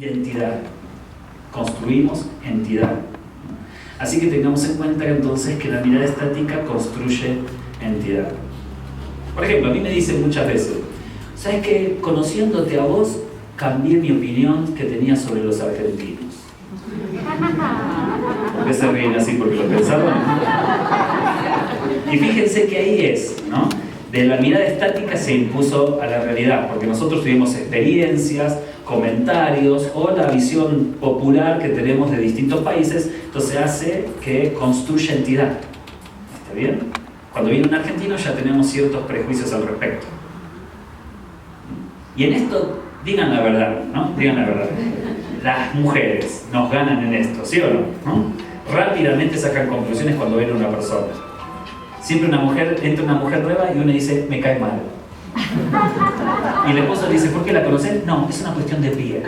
identidad. Construimos entidad. Así que tengamos en cuenta entonces que la mirada estática construye entidad. Por ejemplo, a mí me dicen muchas veces, ¿sabes qué? Conociéndote a vos, cambié mi opinión que tenía sobre los argentinos. ¿Por qué se ríen así? ¿Porque lo pensaron? Y fíjense que ahí es, ¿no? De la mirada estática se impuso a la realidad, porque nosotros tuvimos experiencias, comentarios o la visión popular que tenemos de distintos países, entonces hace que construya entidad. ¿Está bien? Cuando viene un argentino ya tenemos ciertos prejuicios al respecto. Y en esto, digan la verdad, ¿no? Digan la verdad. Las mujeres nos ganan en esto, ¿sí o no? Rápidamente sacan conclusiones cuando ven a una persona. Siempre entra una mujer nueva y uno dice, me cae mal. Y el esposo le dice, ¿por qué la conocen? No, es una cuestión de piel.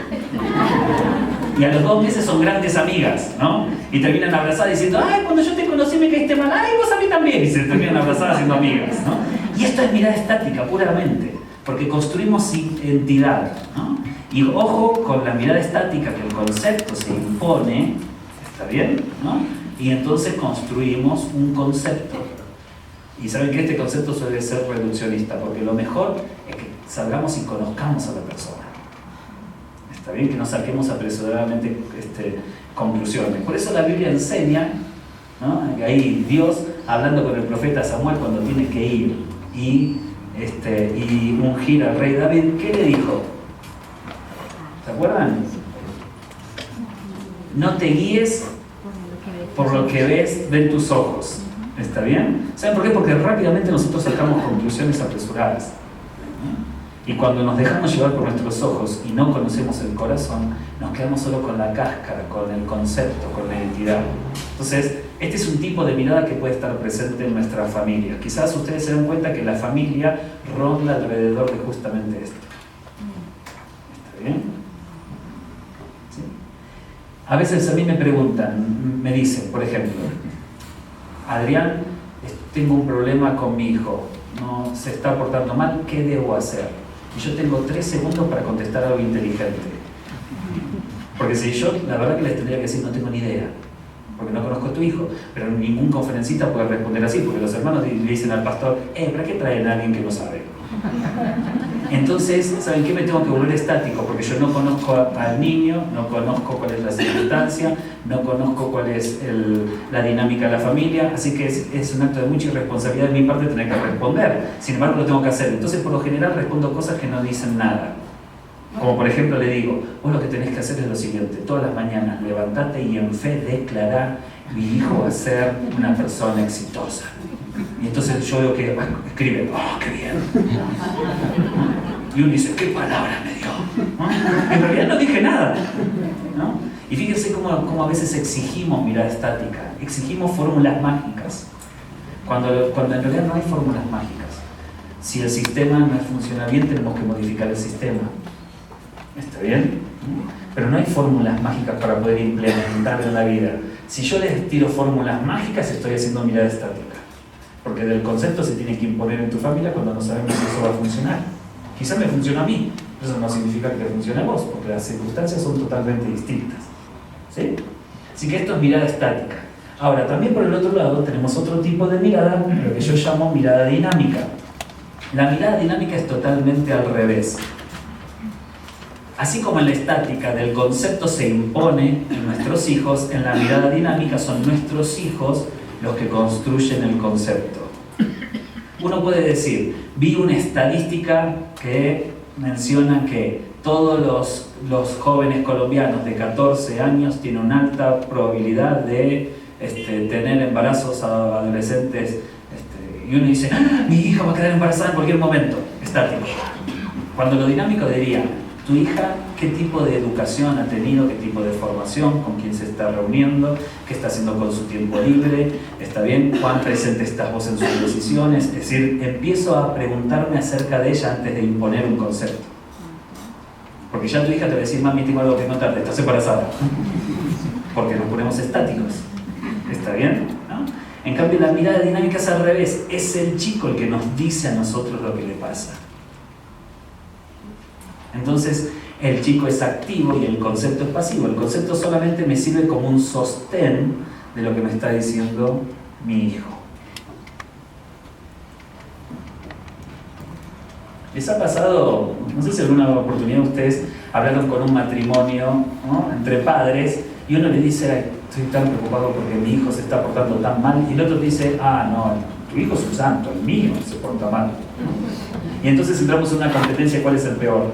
Y a los 2 meses son grandes amigas, ¿no? Y terminan abrazadas diciendo, ay, cuando yo te conocí me caíste mal, ay, vos a mí también. Y se terminan abrazadas siendo amigas, ¿no? Y esto es mirada estática, puramente, porque construimos entidad, ¿no? Y ojo con la mirada estática, que el concepto se impone, ¿está bien? ¿No? Y entonces construimos un concepto. Y saben que este concepto suele ser reduccionista, porque lo mejor es que salgamos y conozcamos a la persona. Está bien que no saquemos apresuradamente conclusiones. Por eso la Biblia enseña, ¿no? Ahí Dios hablando con el profeta Samuel cuando tiene que ir y ungir al rey David, ¿qué le dijo? ¿Se acuerdan? No te guíes por lo que ves de tus ojos. ¿Está bien? ¿Saben por qué? Porque rápidamente nosotros sacamos conclusiones apresuradas. Y cuando nos dejamos llevar por nuestros ojos y no conocemos el corazón, nos quedamos solo con la cáscara, con el concepto, con la identidad. Entonces, este es un tipo de mirada que puede estar presente en nuestra familia. Quizás ustedes se den cuenta que la familia ronda alrededor de justamente esto. ¿Está bien? ¿Sí? A veces a mí me preguntan, me dicen, por ejemplo, Adrián, tengo un problema con mi hijo, no se está portando mal, ¿qué debo hacer? Y yo tengo 3 segundos para contestar algo inteligente. Porque si yo, la verdad que les tendría que decir, no tengo ni idea, porque no conozco a tu hijo, pero ningún conferencista puede responder así, porque los hermanos le dicen al pastor, ¿para qué traen a alguien que no sabe? Entonces, ¿saben qué? Me tengo que volver estático, porque yo no conozco al niño, no conozco cuál es la circunstancia, no conozco cuál es la dinámica de la familia, así que es un acto de mucha irresponsabilidad de mi parte tener que responder. Sin embargo, lo tengo que hacer. Entonces, por lo general, respondo cosas que no dicen nada. Como por ejemplo, le digo, vos lo que tenés que hacer es lo siguiente: todas las mañanas levantate y en fe declará, mi hijo va a ser una persona exitosa. Y entonces yo veo que escribe, ¡oh, qué bien! Y uno dice, ¿qué palabra me dio? ¿No? En realidad no dije nada, ¿no? Y fíjense cómo a veces exigimos mirada estática, exigimos fórmulas mágicas, cuando en realidad no hay fórmulas mágicas. Si el sistema no funciona bien, tenemos que modificar el sistema. ¿Está bien? Pero no hay fórmulas mágicas para poder implementar en la vida. Si yo les tiro fórmulas mágicas, estoy haciendo mirada estática. Porque del concepto se tiene que imponer en tu familia cuando no sabemos si eso va a funcionar. Quizás me funciona a mí, pero eso no significa que te funcione a vos, porque las circunstancias son totalmente distintas. ¿Sí? Así que esto es mirada estática. Ahora, también por el otro lado tenemos otro tipo de mirada, lo que yo llamo mirada dinámica. La mirada dinámica es totalmente al revés. Así como en la estática del concepto se impone en nuestros hijos, en la mirada dinámica son nuestros hijos los que construyen el concepto. Uno puede decir, vi una estadística que menciona que todos los jóvenes colombianos de 14 años tienen una alta probabilidad de tener embarazos a adolescentes, y uno dice, mi hija va a quedar embarazada en cualquier momento, estático. Cuando lo dinámico diría, tu hija, ¿qué tipo de educación ha tenido? ¿Qué tipo de formación? ¿Con quién se está reuniendo? ¿Qué está haciendo con su tiempo libre? ¿Está bien? ¿Cuán presente estás vos en sus decisiones? Es decir, empiezo a preguntarme acerca de ella antes de imponer un concepto. Porque ya tu hija te va a decir, mami, tengo algo que contarte, estás embarazada. Porque nos ponemos estáticos. ¿Está bien? ¿No? En cambio, la mirada dinámica es al revés. Es el chico el que nos dice a nosotros lo que le pasa. Entonces, El chico es activo y el concepto es pasivo. El concepto solamente me sirve como un sostén de lo que me está diciendo mi hijo. ¿Les ha pasado, no sé si alguna oportunidad ustedes hablaron con un matrimonio, ¿no?, entre padres, y uno le dice, ay, estoy tan preocupado porque mi hijo se está portando tan mal, y el otro dice, ah, no, tu hijo es un santo, el mío se porta mal. Y entonces entramos en una competencia, ¿cuál es el peor?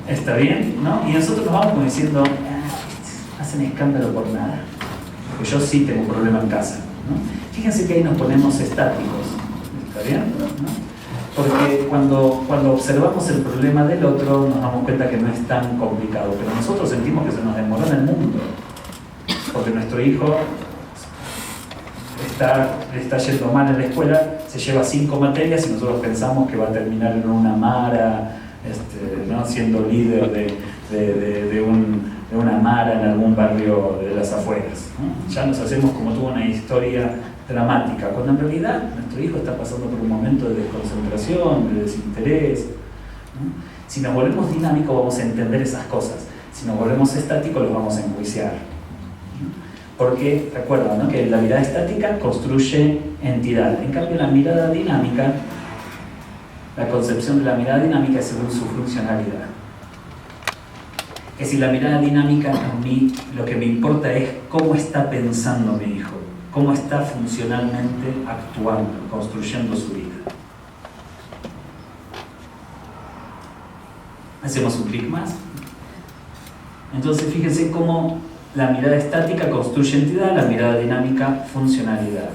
¿Está bien? ¿No? Y nosotros nos vamos como diciendo, hacen escándalo por nada, porque yo sí tengo un problema en casa, ¿no? Fíjense que ahí nos ponemos estáticos, ¿está bien? ¿No? Porque cuando observamos el problema del otro nos damos cuenta que no es tan complicado, pero nosotros sentimos que se nos demoró en el mundo, porque nuestro hijo le está yendo mal en la escuela, se lleva 5 materias y nosotros pensamos que va a terminar en una mara, ¿no?, siendo líder de una mara en algún barrio de las afueras, ¿no? Ya nos hacemos como tuvo una historia dramática, cuando en realidad nuestro hijo está pasando por un momento de desconcentración, de desinterés, ¿no? Si nos volvemos dinámicos vamos a entender esas cosas, si nos volvemos estáticos los vamos a enjuiciar, ¿no? Porque recuerda, ¿no?, que la mirada estática construye entidad, en cambio la mirada dinámica, la concepción de la mirada dinámica es según su funcionalidad. Es decir, la mirada dinámica a mí lo que me importa es cómo está pensando mi hijo, cómo está funcionalmente actuando, construyendo su vida. Hacemos un clic más. Entonces fíjense cómo la mirada estática construye entidad, la mirada dinámica funcionalidad.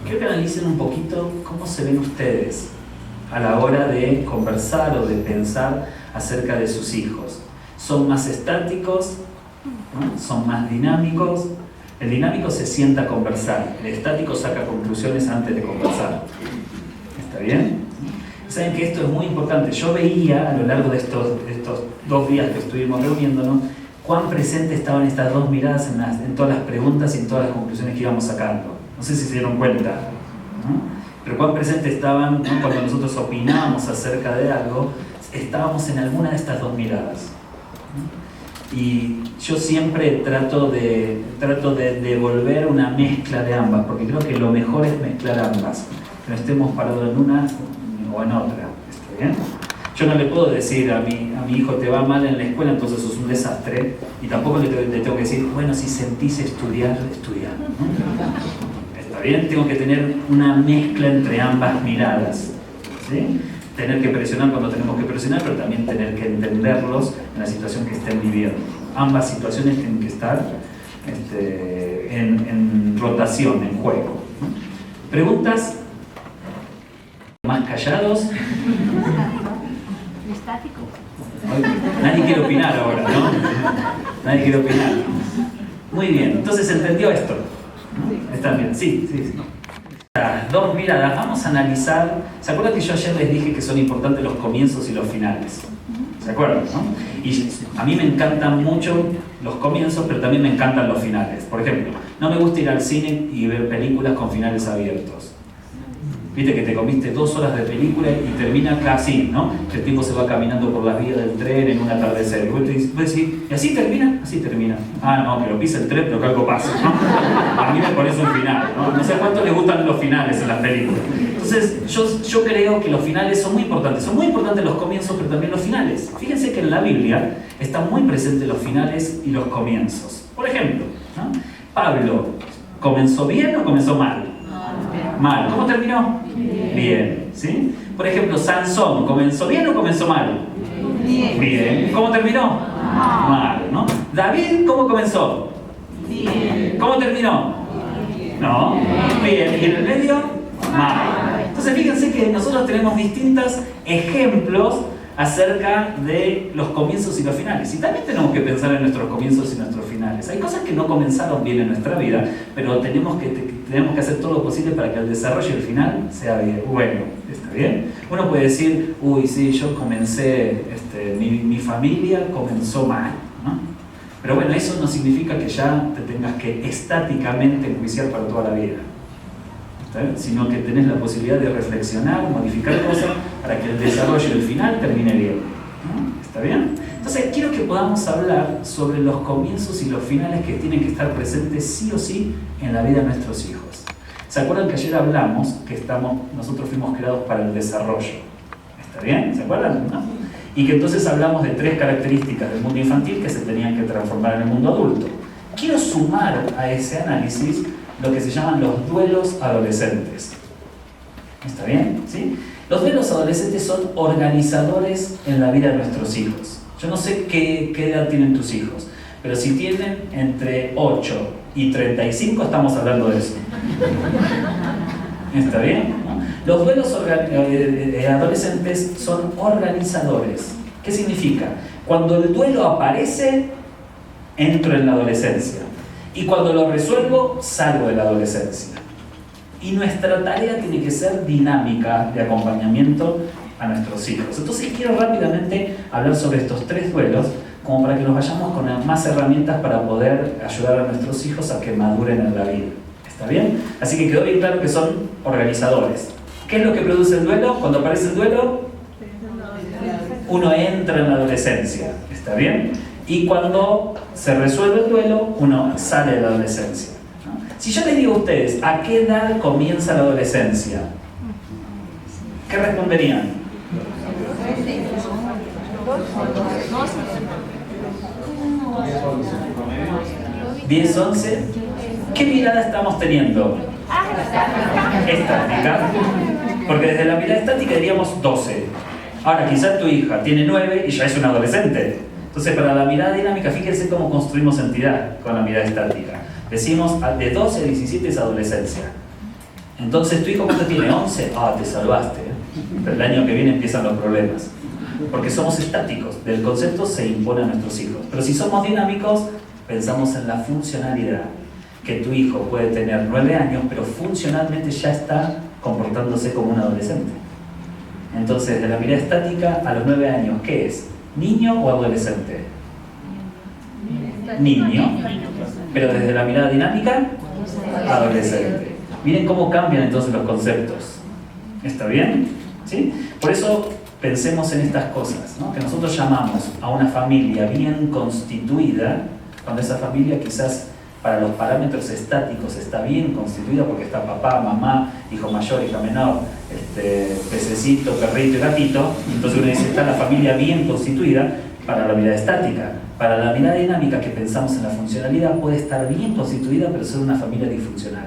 Quiero que analicen un poquito cómo se ven ustedes a la hora de conversar o de pensar acerca de sus hijos. ¿Son más estáticos? ¿No? ¿Son más dinámicos? El dinámico se sienta a conversar, el estático saca conclusiones antes de conversar. ¿Está bien? Saben que esto es muy importante. Yo veía a lo largo de estos 2 días que estuvimos reuniéndonos cuán presente estaban estas 2 miradas en todas las preguntas y en todas las conclusiones que íbamos sacando. No sé si se dieron cuenta, ¿no? Pero cuán presente estaban, ¿no?, cuando nosotros opinábamos acerca de algo, estábamos en alguna de estas 2 miradas, ¿no? Y yo siempre trato de devolver una mezcla de ambas, porque creo que lo mejor es mezclar ambas, que no estemos parados en una o en otra. ¿Está bien? Yo no le puedo decir a mi hijo, te va mal en la escuela, entonces sos un desastre, y tampoco le tengo que decir, bueno, si sentís estudiar, estudia, ¿no? ¿Está bien? Tengo que tener una mezcla entre ambas miradas, ¿sí? Tener que presionar cuando tenemos que presionar, pero también tener que entenderlos en la situación que estén viviendo. Ambas situaciones tienen que estar en rotación, en juego, ¿no? ¿Preguntas? ¿Más callados? Estático. Nadie quiere opinar ahora, ¿no? Nadie quiere opinar. Muy bien, entonces entendió esto, ¿no? ¿Están bien? Sí. Las 2 miradas, vamos a analizar. ¿Se acuerdan que yo ayer les dije que son importantes los comienzos y los finales? ¿Se acuerdan, no? Y a mí me encantan mucho los comienzos, pero también me encantan los finales. Por ejemplo, no me gusta ir al cine y ver películas con finales abiertos. Viste que te comiste 2 horas de película y termina casi, ¿no? Que el tipo se va caminando por las vías del tren en un atardecer. Y vos decís, ¿y así termina? Así termina. Ah, no, que lo pisa el tren, pero que algo pasa, ¿no? A mí me parece un final, ¿no? No sé cuánto les gustan los finales en las películas. Entonces, yo creo que los finales son muy importantes. Son muy importantes los comienzos, pero también los finales. Fíjense que en la Biblia están muy presentes los finales y los comienzos. Por ejemplo, ¿no? Pablo, ¿comenzó bien o comenzó mal? Mal. ¿Cómo terminó? Bien. ¿Sí? Por ejemplo, Sansón, ¿comenzó bien o comenzó mal? Bien. ¿Cómo terminó? Mal, ¿no? David, ¿cómo comenzó? Bien. ¿Cómo terminó? No. Bien. ¿Y en el medio? Mal. Entonces fíjense que nosotros tenemos distintos ejemplos acerca de los comienzos y los finales. Y también tenemos que pensar en nuestros comienzos y nuestros finales. Hay cosas que no comenzaron bien en nuestra vida, pero tenemos que hacer todo lo posible para que el desarrollo y el final sea bien. Bueno, ¿está bien? Uno puede decir, uy, sí, yo comencé, mi familia comenzó mal, ¿no? Pero bueno, eso no significa que ya te tengas que estáticamente enjuiciar para toda la vida, sino que tenés la posibilidad de reflexionar, modificar cosas para que el desarrollo y el final termine bien, ¿no? ¿Está bien? Entonces quiero que podamos hablar sobre los comienzos y los finales que tienen que estar presentes sí o sí en la vida de nuestros hijos. ¿Se acuerdan que ayer hablamos que nosotros fuimos creados para el desarrollo? ¿Está bien? ¿Se acuerdan? ¿No? Y que entonces hablamos de 3 características del mundo infantil que se tenían que transformar en el mundo adulto. Quiero sumar a ese análisis lo que se llaman los duelos adolescentes. ¿Está bien? ¿Sí? Los duelos adolescentes son organizadores en la vida de nuestros hijos. Yo no sé qué edad tienen tus hijos, pero si tienen entre 8 y 35 estamos hablando de eso. ¿Está bien? ¿No? Los duelos adolescentes son organizadores. ¿Qué significa? Cuando el duelo aparece, entro en la adolescencia. Y cuando lo resuelvo, salgo de la adolescencia. Y nuestra tarea tiene que ser dinámica de acompañamiento a nuestros hijos. Entonces quiero rápidamente hablar sobre estos 3 duelos, como para que nos vayamos con más herramientas para poder ayudar a nuestros hijos a que maduren en la vida. ¿Está bien? Así que quedó bien claro que son organizadores. ¿Qué es lo que produce el duelo? Cuando aparece el duelo, uno entra en la adolescencia. ¿Está bien? Y cuando se resuelve el duelo, uno sale de la adolescencia. ¿No? Si yo les digo a ustedes, ¿a qué edad comienza la adolescencia? ¿Qué responderían? 10, 11. ¿Qué mirada estamos teniendo? Estática. Porque desde la mirada estática diríamos 12. Ahora, quizás tu hija tiene 9 y ya es una adolescente. Entonces, para la mirada dinámica, fíjense cómo construimos entidad con la mirada estática. Decimos, de 12 a 17 es adolescencia. Entonces, ¿tu hijo cuánto tiene? 11. Ah, te salvaste. Pero el año que viene empiezan los problemas. Porque somos estáticos. Del concepto se impone a nuestros hijos. Pero si somos dinámicos, pensamos en la funcionalidad. Que tu hijo puede tener 9 años, pero funcionalmente ya está comportándose como un adolescente. Entonces, de la mirada estática a los 9 años, ¿qué es? ¿Niño o adolescente? Niño. Pero desde la mirada dinámica, adolescente. Miren cómo cambian entonces los conceptos. ¿Está bien? ¿Sí? Por eso pensemos en estas cosas, ¿no? Que nosotros llamamos a una familia bien constituida, cuando esa familia quizás para los parámetros estáticos está bien constituida porque está papá, mamá, hijo mayor, hija menor, pececito, perrito y gatito. Entonces uno dice, está la familia bien constituida para la mirada estática. Para la mirada dinámica que pensamos en la funcionalidad puede estar bien constituida pero ser una familia disfuncional.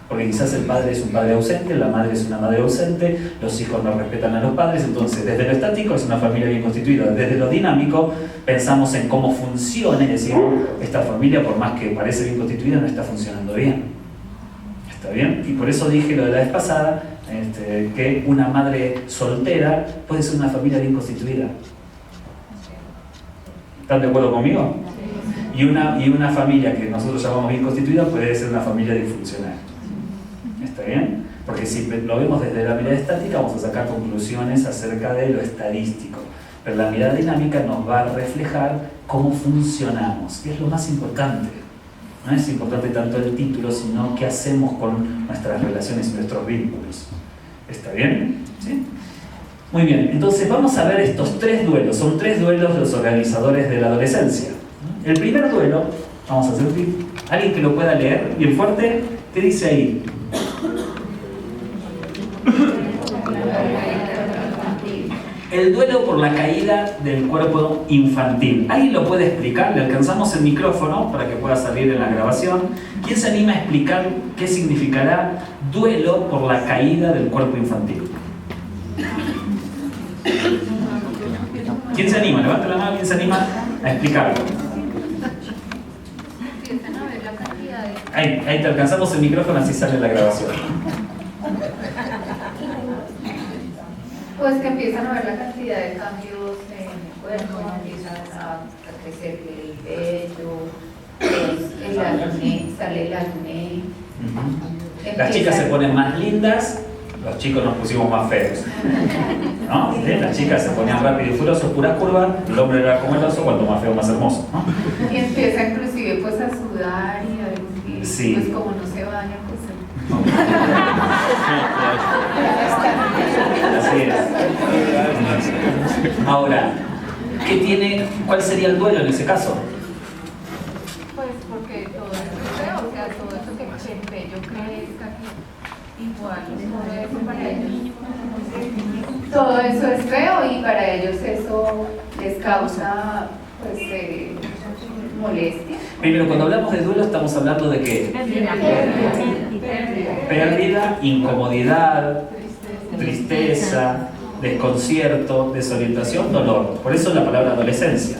Porque quizás el padre es un padre ausente, la madre es una madre ausente, los hijos no respetan a los padres. Entonces desde lo estático es una familia bien constituida. Desde lo dinámico pensamos en cómo funciona, es decir, esta familia por más que parece bien constituida no está funcionando bien. ¿Está bien? Y por eso dije lo de la vez pasada, que una madre soltera puede ser una familia bien constituida. ¿Están de acuerdo conmigo? Y una familia que nosotros llamamos bien constituida puede ser una familia disfuncional. ¿Está bien? Porque si lo vemos desde la mirada estática vamos a sacar conclusiones acerca de lo estadístico. Pero la mirada dinámica nos va a reflejar cómo funcionamos, que es lo más importante. No es importante tanto el título, sino qué hacemos con nuestras relaciones y nuestros vínculos. ¿Está bien? ¿Sí? Muy bien, entonces vamos a ver estos 3 duelos. Son 3 duelos los organizadores de la adolescencia. El primer duelo, vamos a hacer alguien que lo pueda leer bien fuerte, ¿qué dice ahí? El duelo por la caída del cuerpo infantil. ¿Alguien lo puede explicar? Le alcanzamos el micrófono para que pueda salir en la grabación. ¿Quién se anima a explicar qué significará duelo por la caída del cuerpo infantil? ¿Quién se anima? Levanta la mano, ¿quién se anima a explicarlo? Ahí te alcanzamos el micrófono, así sale la grabación. Pues que empiezan a ver la cantidad de cambios en el cuerpo, empiezan a crecer el vello, el acné, sale el acné. Las chicas se ponen más lindas, los chicos nos pusimos más feos. ¿No? ¿Sí? Las chicas se ponían rápido y furiosos, pura curva, el hombre era como el oso, cuanto más feo, más hermoso. ¿No? Y empieza inclusive pues a sudar y sí. Pues como no se baña, pues... Sí. Así es. Ahora, ¿cuál sería el duelo en ese caso? Pues porque todo eso es feo, o sea, todo eso que el vello crezca, igual, todo eso es feo y para ellos eso les causa pues molestia. Primero, cuando hablamos de duelo estamos hablando de ¿qué? Pérdida, incomodidad, tristeza, desconcierto, desorientación, dolor. Por eso la palabra adolescencia.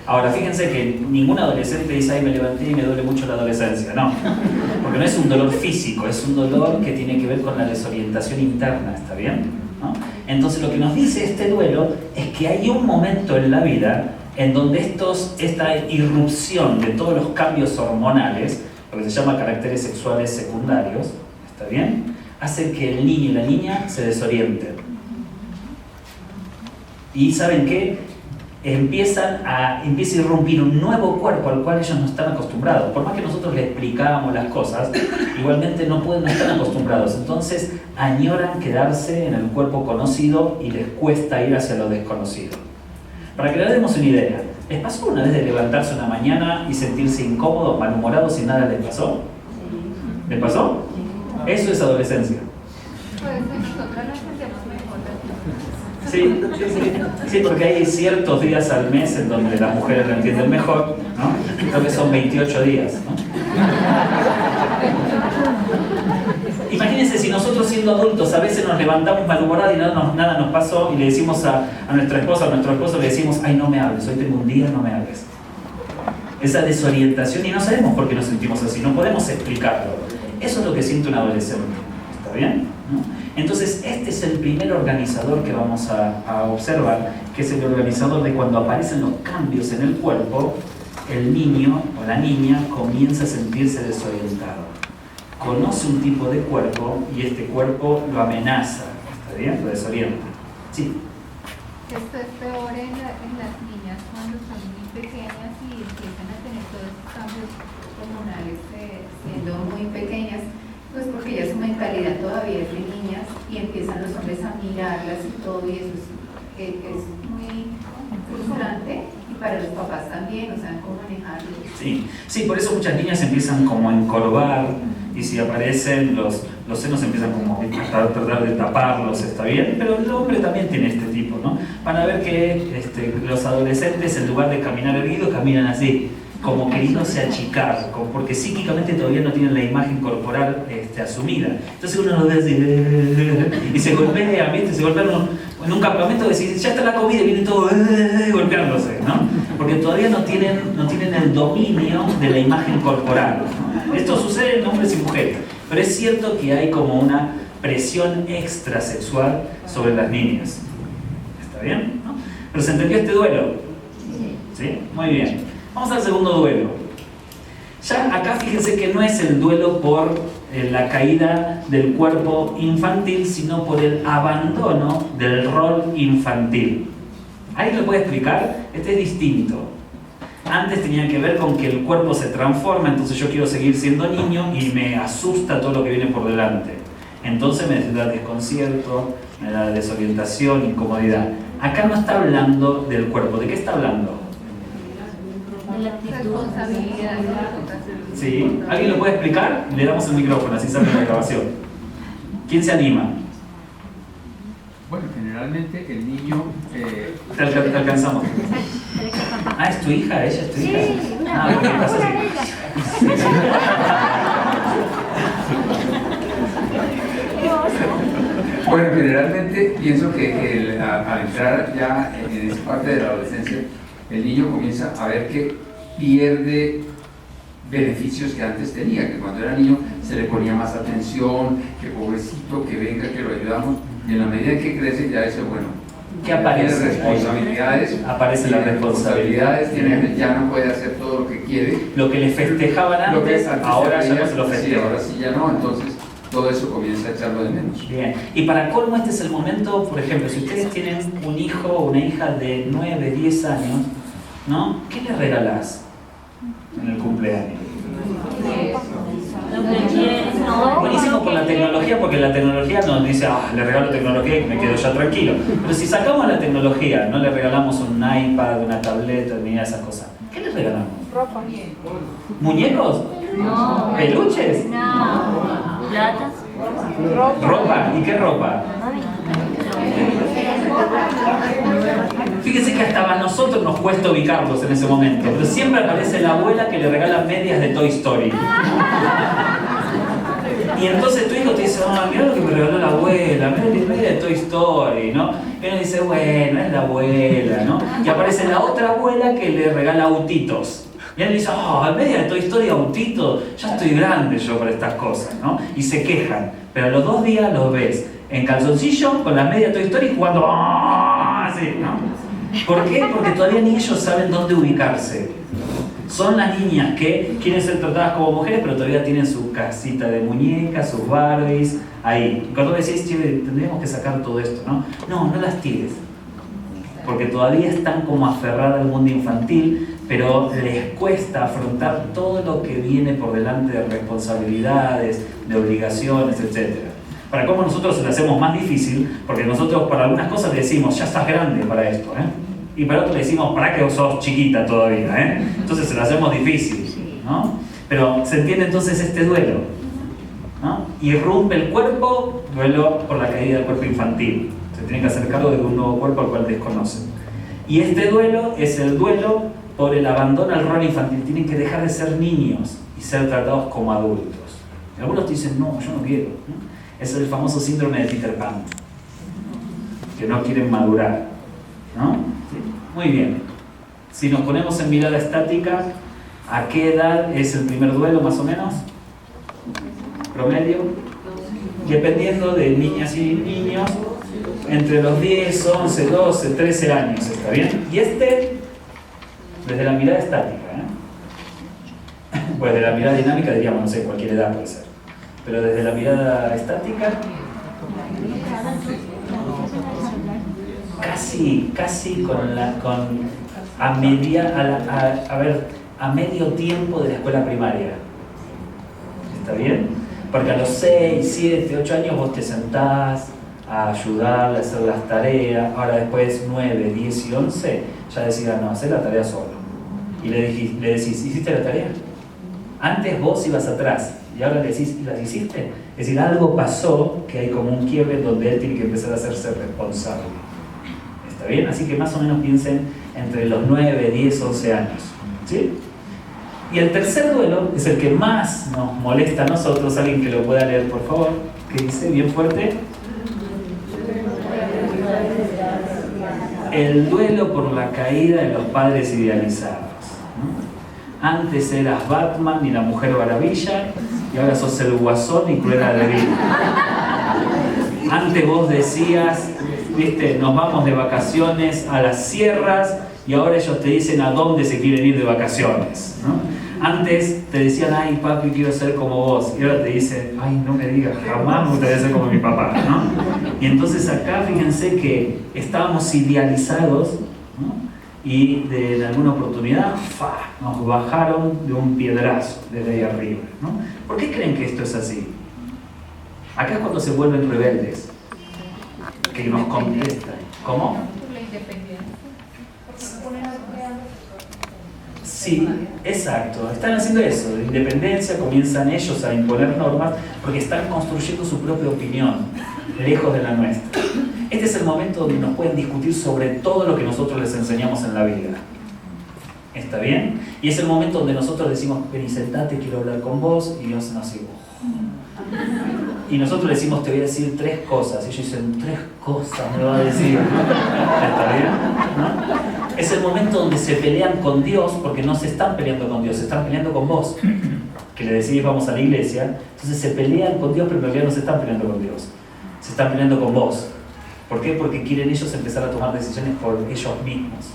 Ahora, fíjense que ningún adolescente dice, ay, me levanté y me duele mucho la adolescencia. No, porque no es un dolor físico, es un dolor que tiene que ver con la desorientación interna, ¿está bien? ¿No? Entonces, lo que nos dice este duelo es que hay un momento en la vida en donde esta irrupción de todos los cambios hormonales, lo que se llama caracteres sexuales secundarios, ¿está bien?, hace que el niño y la niña se desorienten. Y ¿saben qué? Empieza a irrumpir un nuevo cuerpo al cual ellos no están acostumbrados. Por más que nosotros les explicábamos las cosas, igualmente no están acostumbrados. Entonces añoran quedarse en el cuerpo conocido y les cuesta ir hacia lo desconocido. Para que les demos una idea, ¿les pasó una vez de levantarse una mañana y sentirse incómodos, malhumorados y nada les pasó? ¿Les pasó? Eso es adolescencia. Pues nosotros nos sentimos mejor. Sí, porque hay ciertos días al mes en donde las mujeres lo entienden mejor, ¿no? Creo que son 28 días, ¿no? Imagínense si nosotros siendo adultos a veces nos levantamos malhumorados y nada nos pasó y le decimos a nuestra esposa, a nuestro esposo, le decimos, ay, no me hables, hoy tengo un día, no me hables. Esa desorientación, y no sabemos por qué nos sentimos así, no podemos explicarlo. Eso es lo que siente un adolescente, ¿está bien? ¿No? Entonces, este es el primer organizador que vamos a observar, que es el organizador de cuando aparecen los cambios en el cuerpo, el niño o la niña comienza a sentirse desorientado. Conoce un tipo de cuerpo y este cuerpo lo amenaza, ¿está bien? Lo desorienta. Sí. Esto es peor en las niñas cuando son muy pequeñas y empiezan a tener todos estos cambios hormonales siendo muy pequeñas, pues porque ya su mentalidad todavía es de niñas y empiezan los hombres a mirarlas y todo, y eso es muy frustrante, y para los papás también, o sea, cómo manejarlo. Sí, por eso muchas niñas empiezan como a encorvar, y si aparecen los senos empiezan como a tratar de taparlos, está bien, pero el hombre también tiene este tipo, ¿no? Van a ver que los adolescentes, en lugar de caminar erguidos, caminan así, como queriéndose achicar, porque psíquicamente todavía no tienen la imagen corporal asumida. Entonces uno los ve así, y se golpea, ¿viste? Se golpean en un campamento, decís, ya está la comida, y viene todo golpeándose, ¿no? Porque todavía no tienen el dominio de la imagen corporal, ¿no? Esto sucede en hombres y mujeres, pero es cierto que hay como una presión extrasexual sobre las niñas. ¿Está bien? ¿No? ¿Pero se entendió este duelo? ¿Sí? Muy bien. Vamos al segundo duelo. Ya acá fíjense que no es el duelo por la caída del cuerpo infantil, sino por el abandono del rol infantil. ¿Alguien lo puede explicar? Este es distinto. Antes tenía que ver con que el cuerpo se transforma, entonces yo quiero seguir siendo niño y me asusta todo lo que viene por delante. Entonces me da desconcierto, me da desorientación, incomodidad. Acá no está hablando del cuerpo. ¿De qué está hablando? Responsabilidad. ¿Sí? ¿Alguien lo puede explicar? Le damos el micrófono, así sale la grabación. ¿Quién se anima? Bueno, generalmente el niño... Te alcanzamos. Ah, ¿es tu hija? ¿Ella es tu hija? Sí, porque pasa así. Bueno, generalmente pienso que al entrar ya en esa parte de la adolescencia, el niño comienza a ver que pierde beneficios que antes tenía, que cuando era niño se le ponía más atención, que pobrecito, que venga, que lo ayudamos, y en la medida en que crece ya dice, bueno, ¿qué aparece? Tiene responsabilidades, aparece la responsabilidad, ya no puede hacer todo lo que quiere. Lo que le festejaban antes, ahora ya no se lo festeja. Sí, ahora sí ya no, entonces todo eso comienza a echarlo de menos. Bien, y para colmo este es el momento, por ejemplo, si ustedes tienen un hijo o una hija de 9, 10 años, ¿no? ¿Qué le regalás en el cumpleaños? Buenísimo por la tecnología. tecnología porque la tecnología nos dice, le regalo tecnología y me quedo ya tranquilo. Pero si sacamos la tecnología, no le regalamos un iPad, una tableta, ni nada de esas cosas, ¿qué le regalamos? Ropa. ¿Muñecos? No. ¿Peluches? No. ¿Plata? ¿Ropa? ¿Y qué ropa? Fíjense que hasta a nosotros nos cuesta ubicarlos en ese momento, pero siempre aparece la abuela que le regala medias de Toy Story. Y entonces tu hijo te dice, mirá lo que me regaló la abuela, media de Toy Story, ¿no? Y uno dice, bueno, es la abuela, ¿no? Y aparece la otra abuela que le regala autitos. Y él dice, media de Toy Story, autito, ya estoy grande yo para estas cosas, ¿no? Y se quejan, pero a los 2 días los ves en calzoncillo con la media de Toy Story jugando, así, ¿no? ¿Por qué? Porque todavía ni ellos saben dónde ubicarse. Son las niñas que quieren ser tratadas como mujeres, pero todavía tienen su casita de muñecas, sus Barbies, ahí. Y cuando decís, che, tendríamos que sacar todo esto, ¿no? No las tires. Porque todavía están como aferradas al mundo infantil, pero les cuesta afrontar todo lo que viene por delante de responsabilidades, de obligaciones, etc. Para cómo nosotros se lo hacemos más difícil, porque nosotros para algunas cosas le decimos, ya estás grande para esto, y para otros le decimos, para que sos chiquita todavía, entonces se lo hacemos difícil, ¿no? Pero se entiende entonces este duelo, ¿no? Irrumpe el cuerpo, duelo por la caída del cuerpo infantil. Se tiene que hacer cargo de un nuevo cuerpo al cual desconocen. Y este duelo es el duelo por el abandono al rol infantil. Tienen que dejar de ser niños y ser tratados como adultos. Y algunos te dicen, no, yo no quiero, ¿no? Es el famoso síndrome de Peter Pan, que no quieren madurar, ¿no? ¿Sí? Muy bien. Si nos ponemos en mirada estática, ¿a qué edad es el primer duelo más o menos? ¿Promedio? Dependiendo de niñas y niños, entre los 10, 11, 12, 13 años, ¿está bien? Y desde la mirada estática, pues de la mirada dinámica diríamos, no sé, cualquier edad puede ser. Pero desde la mirada estática, casi a medio tiempo de la escuela primaria. ¿Está bien? Porque a los 6, 7, 8 años vos te sentás a ayudarle a hacer las tareas. Ahora después 9, 10 y 11 ya decís, no, hacer la tarea solo. Y le decís, ¿hiciste la tarea? Antes vos ibas atrás y ahora le decís, ¿las hiciste? Es decir, algo pasó que hay como un quiebre donde él tiene que empezar a hacerse responsable. ¿Está bien? Así que más o menos piensen entre los 9, 10, 11 años. ¿Sí? Y el tercer duelo es el que más nos molesta a nosotros. Alguien que lo pueda leer, por favor, que dice bien fuerte. El duelo por la caída de los padres idealizados, ¿no? Antes eras Batman y la Mujer Maravilla y ahora sos el Guasón y Cruella de Vil. Antes vos decías, viste, nos vamos de vacaciones a las sierras y ahora ellos te dicen a dónde se quieren ir de vacaciones, ¿no? Antes te decían, ay papi, quiero ser como vos, y ahora te dicen, ay no me digas, jamás me gustaría ser como mi papá, ¿no? Y entonces acá fíjense que estábamos idealizados, ¿no? Y en alguna oportunidad nos bajaron de un piedrazo desde ahí arriba, ¿no? ¿Por qué creen que esto es así? Acá es cuando se vuelven rebeldes, que nos contestan. ¿Cómo? La independencia. Sí, exacto. Están haciendo eso, de independencia, comienzan ellos a imponer normas porque están construyendo su propia opinión, lejos de la nuestra. Este es el momento donde nos pueden discutir sobre todo lo que nosotros les enseñamos en la vida. ¿Está bien? Y es el momento donde nosotros decimos, vení, sentate, quiero hablar con vos, y ellos nos hacen, y nosotros decimos, te voy a decir 3 cosas, y ellos dicen, 3 cosas me va a decir. ¿Está bien? ¿No? Es el momento donde se pelean con Dios, porque no se están peleando con Dios, se están peleando con vos, que le decís vamos a la iglesia. Entonces se pelean con Dios, pero en realidad no se están peleando con Dios, se están peleando con vos. ¿Por qué? Porque quieren ellos empezar a tomar decisiones por ellos mismos.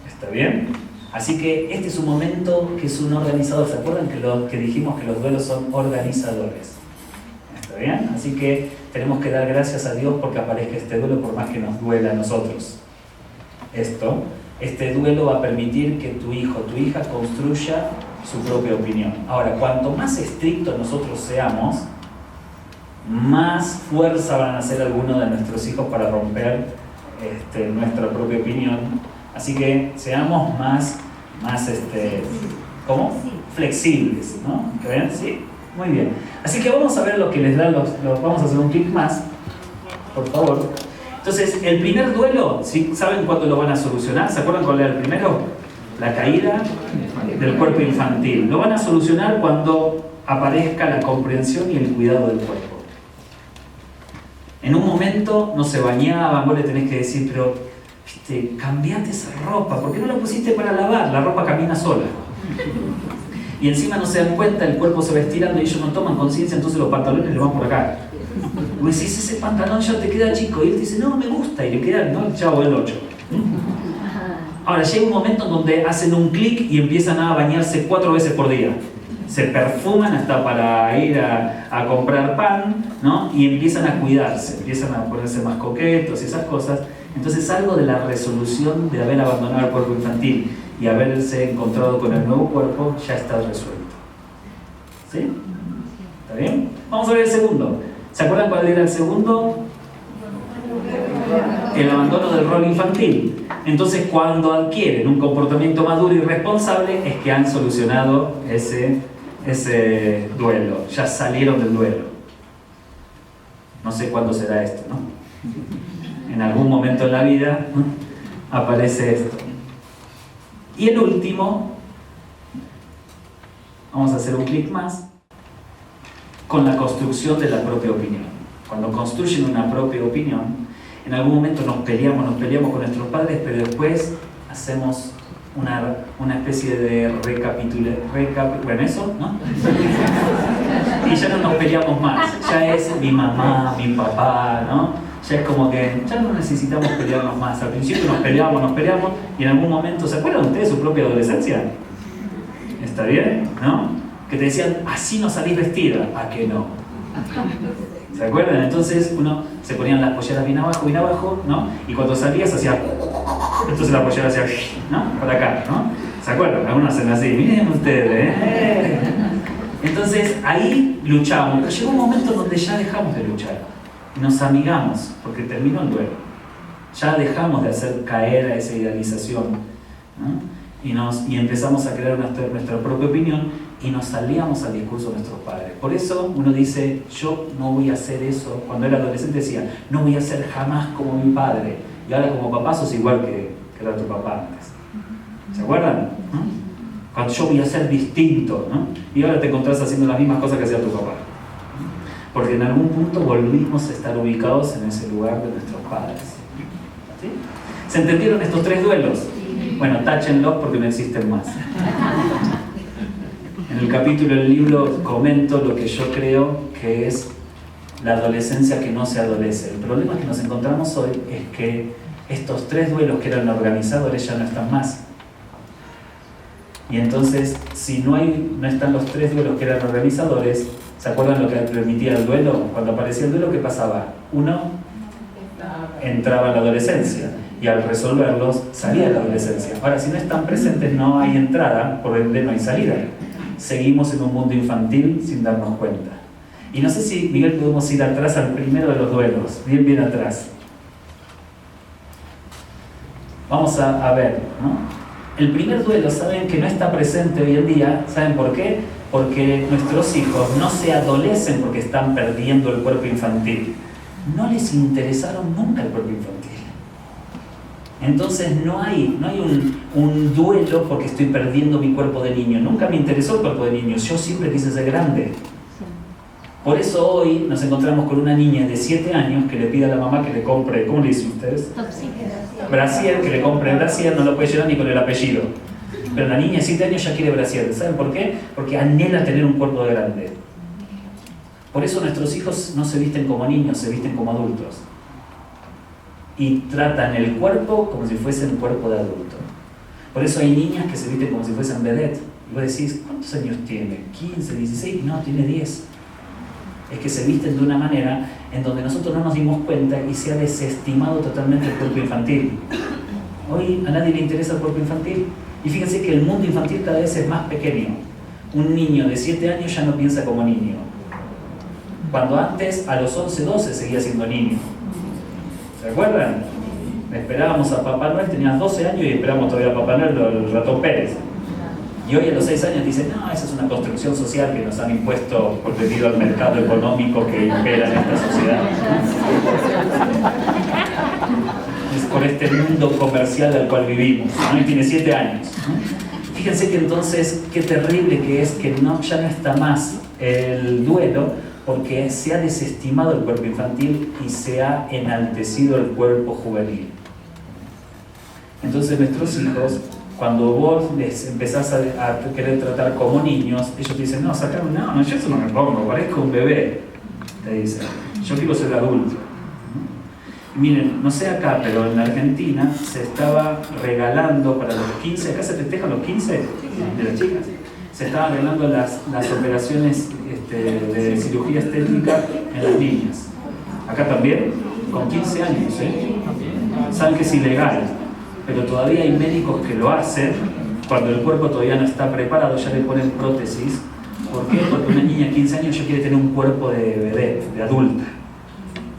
¿Está bien? Así que este es un momento que es un organizador. ¿Se acuerdan que dijimos que los duelos son organizadores? ¿Está bien? Así que tenemos que dar gracias a Dios porque aparezca este duelo, por más que nos duela a nosotros. Este duelo va a permitir que tu hijo o tu hija construya su propia opinión. Ahora, cuanto más estrictos nosotros seamos, más fuerza van a hacer algunos de nuestros hijos para romper nuestra propia opinión. Así que seamos más ¿cómo? Flexibles, ¿no? ¿Que ven? Sí, muy bien. Así que vamos a ver lo que les da vamos a hacer un clic más, por favor. Entonces, el primer duelo, ¿sí? ¿Saben cuándo lo van a solucionar? ¿Se acuerdan cuál era el primero? La caída del cuerpo infantil. Lo van a solucionar cuando aparezca la comprensión y el cuidado del cuerpo. En un momento no se bañaban, vos le tenés que decir, pero cambiate esa ropa, ¿por qué no la pusiste para lavar? La ropa camina sola. Y encima no se dan cuenta, el cuerpo se va estirando y ellos no toman conciencia, entonces los pantalones le van por acá. Y vos decís, ese pantalón ya te queda chico. Y él dice, no, me gusta. Y le queda, no, chavo, el 8. Ahora, llega un momento en donde hacen un clic y empiezan a bañarse 4 veces por día. Se perfuman hasta para ir a comprar pan, ¿no? Y empiezan a cuidarse, empiezan a ponerse más coquetos y esas cosas. Entonces algo de la resolución de haber abandonado el cuerpo infantil y haberse encontrado con el nuevo cuerpo ya está resuelto. ¿Sí? ¿Está bien? Vamos a ver el segundo. ¿Se acuerdan cuál era el segundo? El abandono del rol infantil. Entonces, cuando adquieren un comportamiento maduro y responsable, es que han solucionado ese duelo. Ya salieron del duelo. No sé cuándo será esto, ¿no? En algún momento en la vida, ¿no?, aparece esto. Y el último, vamos a hacer un clic más, con la construcción de la propia opinión. Cuando construyen una propia opinión, en algún momento nos peleamos con nuestros padres, pero después hacemos una especie de bueno, eso, ¿no? Y ya no nos peleamos más, ya es mi mamá, mi papá, ¿no? Ya es como que ya no necesitamos pelearnos más. Al principio nos peleamos, y en algún momento, ¿se acuerdan ustedes de su propia adolescencia? ¿Está bien? ¿No? Que te decían, así no salís vestida, ¿a que no? ¿Se acuerdan? Entonces uno se ponían las polleras bien abajo, ¿no? Y cuando salías hacía, entonces la pollera hacía, ¿no? Para acá, ¿no? ¿Se acuerdan? Algunos hacen así, miren ustedes, ¿eh? Entonces ahí luchamos, pero llegó un momento donde ya dejamos de luchar. Nos amigamos, porque terminó el duelo. Ya dejamos de hacer caer a esa idealización, ¿no? Y empezamos a crear nuestra propia opinión y nos salíamos al discurso de nuestros padres. Por eso uno dice, yo no voy a hacer eso. Cuando era adolescente decía, no voy a ser jamás como mi padre. Y ahora como papá sos igual que era tu papá antes. ¿Se acuerdan? ¿No? Cuando yo voy a ser distinto, ¿no? Y ahora te encontrás haciendo las mismas cosas que hacía tu papá. Porque en algún punto volvimos a estar ubicados en ese lugar de nuestros padres. ¿Sí? ¿Se entendieron estos 3 duelos? Bueno, táchenlos porque no existen más. En el capítulo del libro comento lo que yo creo que es la adolescencia que no se adolece. El problema que nos encontramos hoy es que estos 3 duelos que eran organizadores ya no están más. Y entonces, si no están los 3 duelos que eran organizadores, ¿se acuerdan lo que permitía el duelo? Cuando aparecía el duelo, ¿qué pasaba? Uno entraba en la adolescencia y al resolverlos salía de la adolescencia. Ahora, si no están presentes, no hay entrada, por ende no hay salida. Seguimos en un mundo infantil sin darnos cuenta. Y no sé si, Miguel, podemos ir atrás al primero de los duelos, bien atrás. Vamos a ver, ¿no? El primer duelo, ¿saben que no está presente hoy en día? ¿Saben por qué? Porque nuestros hijos no se adolecen porque están perdiendo el cuerpo infantil. No les interesaron nunca el cuerpo infantil. Entonces no hay un duelo porque estoy perdiendo mi cuerpo de niño. Nunca me interesó el cuerpo de niño, yo siempre quise ser grande. Por eso hoy nos encontramos con una niña de 7 años que le pide a la mamá que le compre, ¿cómo le dicen ustedes? Brasier, que le compre brasier, no lo puede llevar ni con el apellido. Pero la niña de 7 años ya quiere brasier. ¿Saben por qué? Porque anhela tener un cuerpo de grande. Por eso nuestros hijos no se visten como niños, se visten como adultos. Y tratan el cuerpo como si fuese un cuerpo de adulto. Por eso hay niñas que se visten como si fuesen vedette. Y vos decís, ¿cuántos años tiene? ¿15, 16? No, tiene 10. Es que se visten de una manera en donde nosotros no nos dimos cuenta y se ha desestimado totalmente el cuerpo infantil. Hoy a nadie le interesa el cuerpo infantil. Y fíjense que el mundo infantil cada vez es más pequeño. Un niño de 7 años ya no piensa como niño. Cuando antes a los 11, 12 seguía siendo niño. ¿Se acuerdan? Esperábamos a Papá Noel, tenías 12 años y esperábamos todavía a Papá Noel, el ratón Pérez. Y hoy a los 6 años dicen, no, esa es una construcción social que nos han impuesto por debido al mercado económico que impera en esta sociedad. Es por este mundo comercial al cual vivimos, ¿no? Y tiene 7 años. Fíjense que entonces, qué terrible que es que ya no está más el duelo, porque se ha desestimado el cuerpo infantil y se ha enaltecido el cuerpo juvenil. Entonces nuestros hijos, cuando vos les empezás a querer tratar como niños, ellos te dicen, no, sacame, no, yo eso no me pongo, parezco un bebé, te dicen, yo quiero ser adulto. Y miren, no sé acá, pero en Argentina se estaba regalando para los 15, acá se festejan los 15 de las chicas, se estaban regalando las operaciones de cirugía estética en las niñas. Acá también, con 15 años, saben que es ilegal, pero todavía hay médicos que lo hacen cuando el cuerpo todavía no está preparado, ya le ponen prótesis. ¿Por qué? Porque una niña de 15 años ya quiere tener un cuerpo de bebé, de adulta.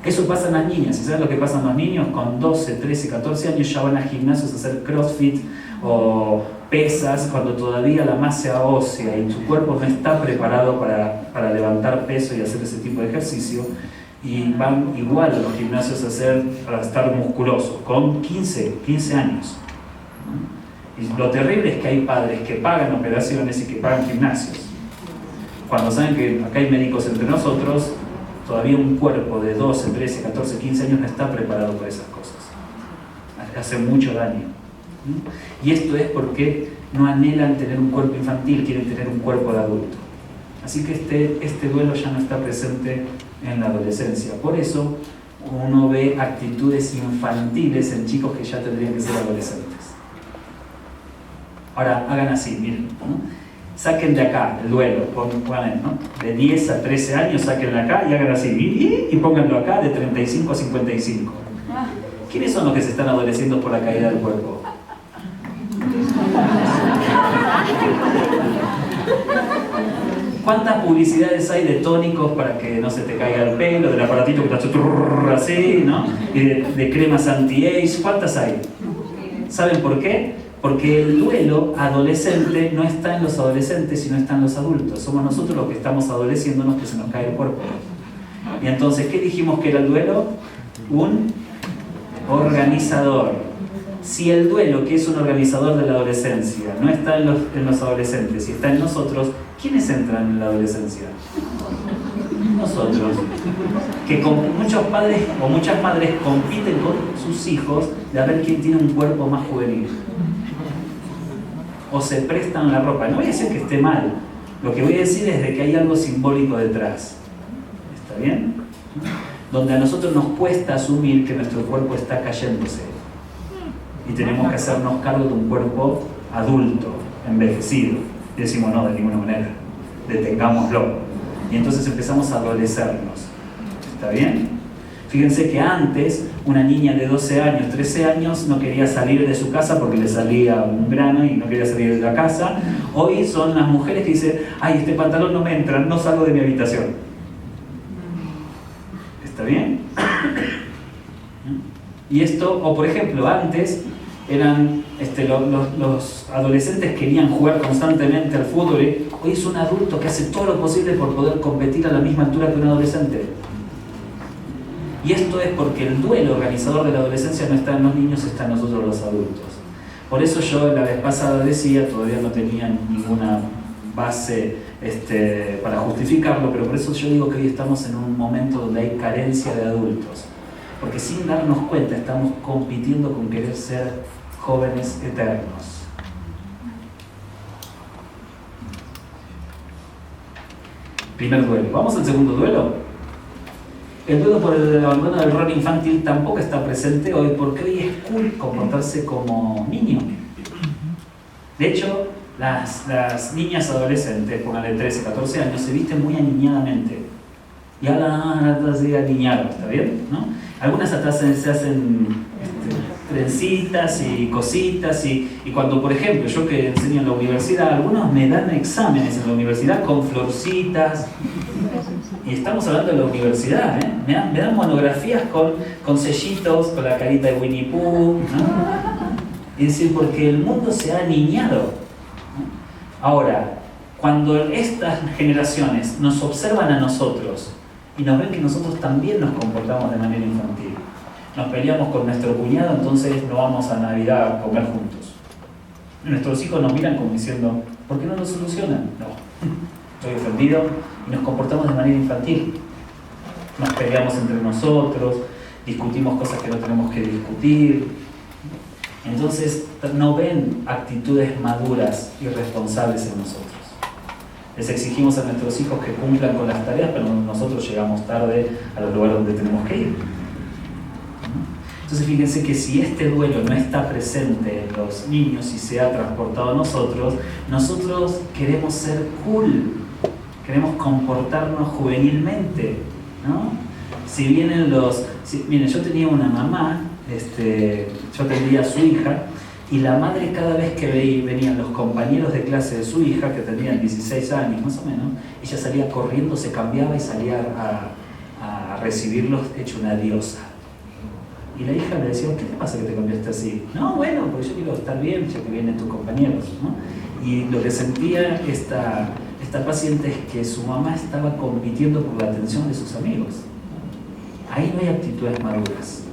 Eso pasa en las niñas. ¿Y saben lo que pasa en los niños? Con 12, 13, 14 años ya van a gimnasios a hacer crossfit o pesas cuando todavía la masa ósea y su cuerpo no está preparado para levantar peso y hacer ese tipo de ejercicio, y van igual a los gimnasios para estar musculosos con 15 años. Y lo terrible es que hay padres que pagan operaciones y que pagan gimnasios cuando saben que acá hay médicos entre nosotros. Todavía un cuerpo de 12, 13, 14, 15 años no está preparado para esas cosas. Hace mucho daño. Y esto es porque no anhelan tener un cuerpo infantil, quieren tener un cuerpo de adulto. Así que este duelo ya no está presente en la adolescencia. Por eso uno ve actitudes infantiles en chicos que ya tendrían que ser adolescentes. Ahora, hagan así, miren, ¿no? Saquen de acá el duelo, pongan, ¿no? De 10 a 13 años, sáquenlo acá y hagan así, y pónganlo acá de 35 a 55. ¿Quiénes son los que se están adoleciendo por la caída del cuerpo? ¿Cuántas publicidades hay de tónicos para que no se te caiga el pelo, del aparatito que te hace así, ¿no? Y de cremas anti-age? ¿Cuántas hay? ¿Saben por qué? Porque el duelo adolescente no está en los adolescentes, sino está en los adultos. Somos nosotros los que estamos adoleciéndonos que se nos cae el cuerpo. Y entonces, ¿qué dijimos que era el duelo? Un organizador. Si el duelo, que es un organizador de la adolescencia, no está en los adolescentes y está en nosotros, ¿quiénes entran en la adolescencia? Nosotros. Que con muchos padres o muchas madres compiten con sus hijos de a ver quién tiene un cuerpo más juvenil. O se prestan la ropa. No voy a decir que esté mal. Lo que voy a decir es de que hay algo simbólico detrás. ¿Está bien? Donde a nosotros nos cuesta asumir que nuestro cuerpo está cayéndose. Y tenemos que hacernos cargo de un cuerpo adulto, envejecido. Y decimos, no, de ninguna manera. Detengámoslo. Y entonces empezamos a adolecernos. ¿Está bien? Fíjense que antes una niña de 12 años, 13 años no quería salir de su casa porque le salía un grano y no quería salir de la casa. Hoy son las mujeres que dicen, ay, este pantalón no me entra, no salgo de mi habitación. ¿Está bien? Y esto, o por ejemplo, antes eran los adolescentes querían jugar constantemente al fútbol. Hoy es un adulto que hace todo lo posible por poder competir a la misma altura que un adolescente. Y esto es porque el duelo organizador de la adolescencia no está en los niños, está en nosotros los adultos. Por eso yo la vez pasada decía, todavía no tenía ninguna base para justificarlo, pero por eso yo digo que hoy estamos en un momento donde hay carencia de adultos. Porque sin darnos cuenta estamos compitiendo con querer ser jóvenes eternos. Primer duelo. ¿Vamos al segundo duelo? El duelo por el abandono del rol infantil tampoco está presente hoy porque hoy es cool comportarse como niño. De hecho, las niñas adolescentes, pónganle 13, 14 años, se visten muy aniñadamente. Y hablan así aniñado, ¿está bien? ¿No? Algunas hasta se hacen trencitas y cositas y cuando, por ejemplo, yo que enseño en la universidad, algunos me dan exámenes en la universidad con florcitas. Y estamos hablando de la universidad, ¿eh? Me dan monografías con sellitos, con la carita de Winnie Pooh, ¿no? Es decir, porque el mundo se ha aniñado, ¿no? Ahora, cuando estas generaciones nos observan a nosotros y nos ven que nosotros también nos comportamos de manera infantil, nos peleamos con nuestro cuñado, entonces no vamos a Navidad a comer juntos. Nuestros hijos nos miran como diciendo, ¿por qué no lo solucionan? No, estoy ofendido, y nos comportamos de manera infantil. Nos peleamos entre nosotros, discutimos cosas que no tenemos que discutir. Entonces no ven actitudes maduras y responsables en nosotros. Les exigimos a nuestros hijos que cumplan con las tareas, pero nosotros llegamos tarde a los lugares donde tenemos que ir. Entonces fíjense que si este duelo no está presente en los niños y se ha transportado a nosotros queremos ser cool, queremos comportarnos juvenilmente, ¿no? Si vienen miren, yo tenía una mamá, yo atendía a su hija, y la madre cada vez que venían los compañeros de clase de su hija, que tenían 16 años más o menos, ella salía corriendo, se cambiaba y salía a recibirlos hecho una diosa. Y la hija le decía, ¿qué te pasa que te cambiaste así? No, bueno, porque yo quiero estar bien, ya que vienen tus compañeros, ¿no? Y lo que sentía esta paciente es que su mamá estaba compitiendo por la atención de sus amigos. Ahí no hay actitudes maduras.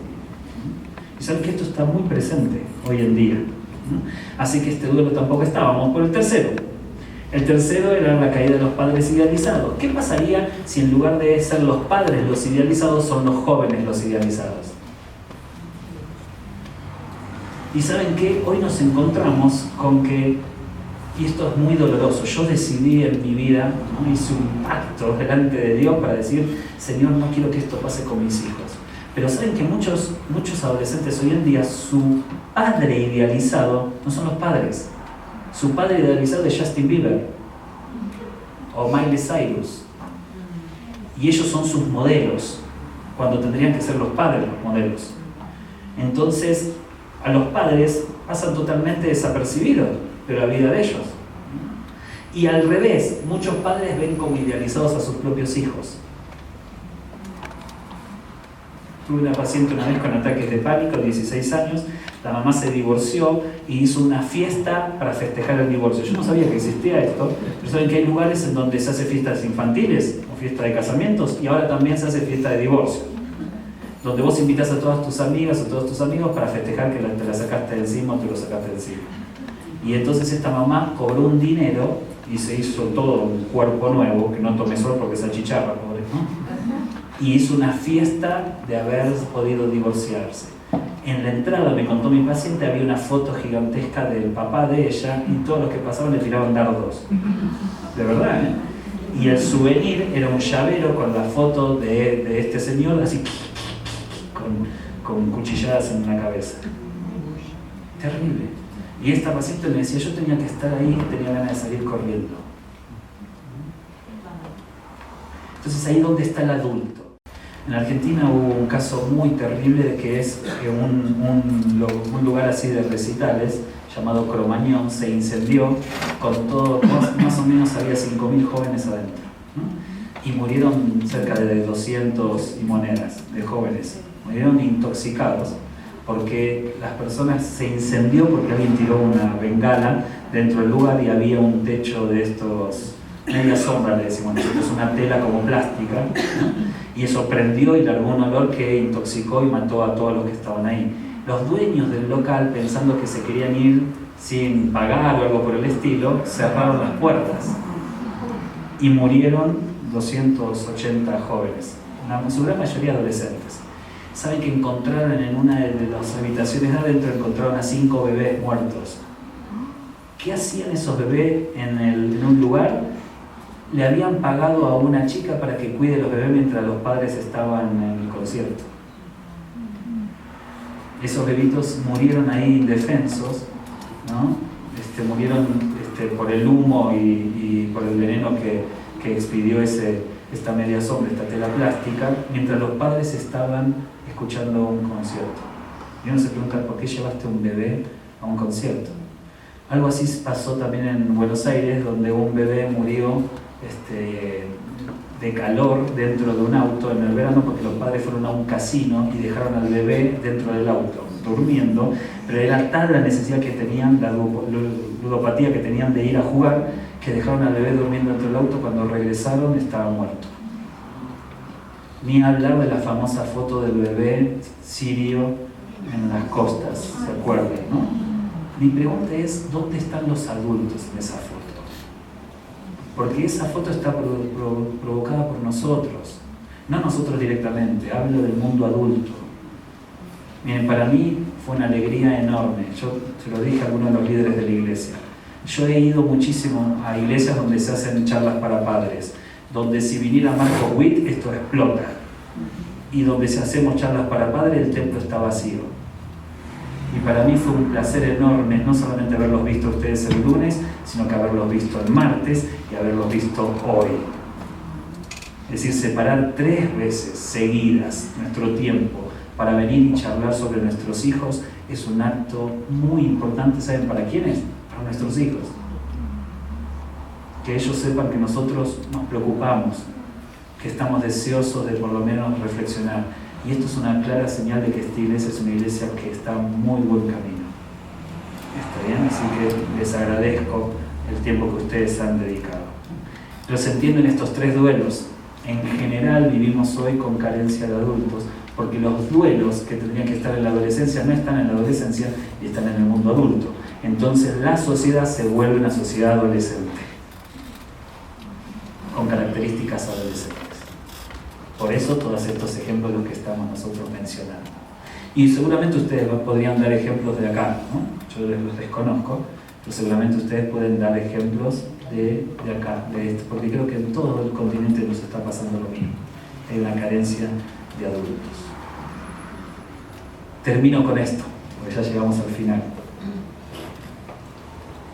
Y saben que esto está muy presente hoy en día, ¿no? Así que este duelo tampoco estaba. Vamos por el tercero. El tercero era la caída de los padres idealizados. ¿Qué pasaría si en lugar de ser los padres los idealizados son los jóvenes los idealizados? Y ¿saben qué? Hoy nos encontramos con que, y esto es muy doloroso, yo decidí en mi vida, ¿no? Hice un pacto delante de Dios para decir, Señor, no quiero que esto pase con mis hijos. Pero ¿saben que muchos adolescentes hoy en día, su padre idealizado no son los padres? Su padre idealizado es Justin Bieber o Miley Cyrus. Y ellos son sus modelos, cuando tendrían que ser los padres los modelos. Entonces, a los padres pasan totalmente desapercibidos de la vida de ellos. Y al revés, muchos padres ven como idealizados a sus propios hijos. Tuve una paciente una vez con ataques de pánico, 16 años, la mamá se divorció y hizo una fiesta para festejar el divorcio. Yo no sabía que existía esto, pero saben que hay lugares en donde se hace fiestas infantiles o fiesta de casamientos, y ahora también se hace fiesta de divorcio, donde vos invitas a todas tus amigas o todos tus amigos para festejar que te la sacaste de encima o te lo sacaste de encima. Y entonces esta mamá cobró un dinero y se hizo todo un cuerpo nuevo, que no tome sol porque es achicharra, pobre, ¿no? Y hizo una fiesta de haber podido divorciarse. En la entrada, me contó mi paciente, había una foto gigantesca del papá de ella y todos los que pasaban le tiraban dardos. De verdad, ¿eh? Y el souvenir era un llavero con la foto de este señor, así con cuchilladas en la cabeza. Terrible. Y esta paciente me decía, yo tenía que estar ahí, tenía ganas de salir corriendo. Entonces ahí donde está el adulto. En Argentina hubo un caso muy terrible de que es que un lugar así de recitales llamado Cromañón se incendió con todo, más o menos había 5.000 jóvenes adentro, ¿no? Y murieron cerca de 200 y monedas de jóvenes, murieron intoxicados porque las personas se incendió porque alguien tiró una bengala dentro del lugar y había un techo de estos, media sombra le decimos nosotros, una tela como plástica, ¿no? Y eso prendió y largó un olor que intoxicó y mató a todos los que estaban ahí. Los dueños del local, pensando que se querían ir sin pagar o algo por el estilo, cerraron las puertas y murieron 280 jóvenes, en su gran mayoría adolescentes. Saben que encontraron en una de las habitaciones de adentro, encontraron a 5 bebés muertos. ¿Qué hacían esos bebés en un lugar? Le habían pagado a una chica para que cuide a los bebés mientras los padres estaban en el concierto. Esos bebitos murieron ahí indefensos, ¿no? Murieron por el humo y por el veneno que expidió esta media sombra, esta tela plástica, mientras los padres estaban escuchando un concierto. Y uno se pregunta, ¿por qué llevaste un bebé a un concierto? Algo así pasó también en Buenos Aires, donde un bebé murió de calor dentro de un auto en el verano porque los padres fueron a un casino y dejaron al bebé dentro del auto, durmiendo, pero era tal la necesidad que tenían, la ludopatía que tenían de ir a jugar, que dejaron al bebé durmiendo dentro del auto. Cuando regresaron estaba muerto. Ni hablar de la famosa foto del bebé sirio en las costas, ¿se acuerdan, no? Mi pregunta es, ¿dónde están los adultos en esa foto? Porque esa foto está provocada por nosotros, no nosotros directamente, hablo del mundo adulto. Miren, para mí fue una alegría enorme, yo se lo dije a algunos de los líderes de la iglesia. Yo he ido muchísimo a iglesias donde se hacen charlas para padres, donde si viniera Marco Witt esto explota, y donde si hacemos charlas para padres el templo está vacío. Y para mí fue un placer enorme no solamente haberlos visto ustedes el lunes, sino que haberlos visto el martes y haberlos visto hoy. Es decir, separar 3 veces seguidas nuestro tiempo para venir y charlar sobre nuestros hijos es un acto muy importante. ¿Saben para quiénes? Para nuestros hijos. Que ellos sepan que nosotros nos preocupamos, que estamos deseosos de por lo menos reflexionar. Y esto es una clara señal de que esta iglesia es una iglesia que está en muy buen camino. ¿Está bien? Así que les agradezco el tiempo que ustedes han dedicado. Los entiendo en estos 3 duelos. En general vivimos hoy con carencia de adultos, porque los duelos que tendrían que estar en la adolescencia no están en la adolescencia y están en el mundo adulto. Entonces la sociedad se vuelve una sociedad adolescente, con características adolescentes. Por eso todos estos ejemplos de los que estamos nosotros mencionando. Y seguramente ustedes podrían dar ejemplos de acá, ¿no? Yo los desconozco, pero seguramente ustedes pueden dar ejemplos de acá, de esto, porque creo que en todo el continente nos está pasando lo mismo. Hay una carencia de adultos. Termino con esto, porque ya llegamos al final.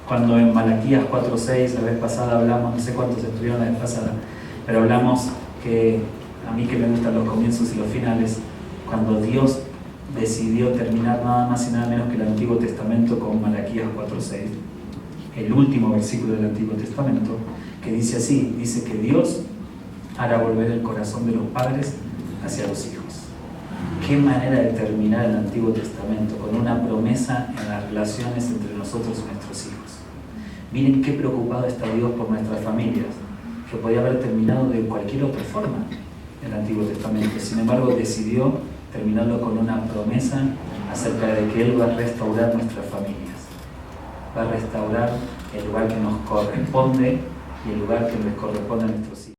Cuando en Malaquías 4:6, la vez pasada hablamos, no sé cuántos estuvieron la vez pasada, pero hablamos que a mí que me gustan los comienzos y los finales, cuando Dios decidió terminar nada más y nada menos que el Antiguo Testamento con Malaquías 4:6, el último versículo del Antiguo Testamento, que dice así, dice que Dios hará volver el corazón de los padres hacia los hijos. Qué manera de terminar el Antiguo Testamento, con una promesa en las relaciones entre nosotros y nuestros hijos. Miren qué preocupado está Dios por nuestras familias, que podía haber terminado de cualquier otra forma el Antiguo Testamento. Sin embargo, decidió terminarlo con una promesa acerca de que Él va a restaurar nuestras familias, va a restaurar el lugar que nos corresponde y el lugar que les corresponde a nuestros hijos.